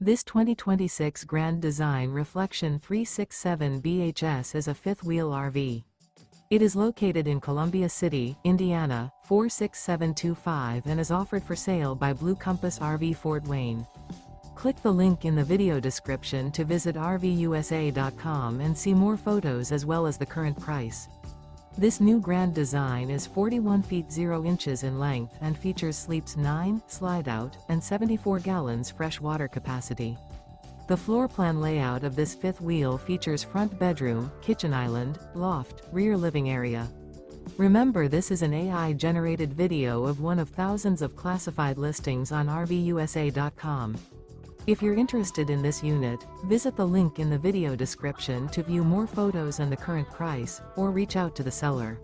This 2026 Grand Design Reflection 367 BHS is a fifth-wheel RV. It is located in Columbia City, Indiana, 46725 and is offered for sale by Blue Compass RV Fort Wayne. Click the link in the video description to visit RVUSA.com and see more photos as well as the current price. This new Grand Design is 41 feet 0 inches in length and features sleeps 9, slide-out, and 74 gallons fresh water capacity. The floor plan layout of this fifth wheel features front bedroom, kitchen island, loft, rear living area. Remember, this is an AI-generated video of one of thousands of classified listings on RVUSA.com. If you're interested in this unit, visit the link in the video description to view more photos and the current price, or reach out to the seller.